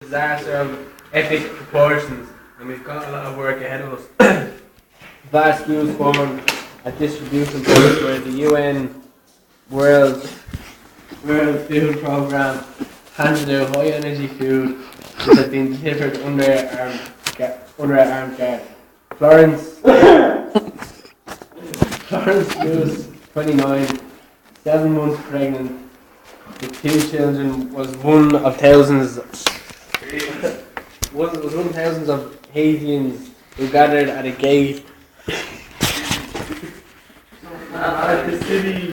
disaster of epic proportions, and we've got a lot of work ahead of us. Vast schools formed a distribution point where the UN World Food Programme handed out high energy food which had been delivered under armed guard. Florence Lewis, 29, 7 months pregnant, with 2 children, was one of thousands of Haitians who gathered at a gate at the city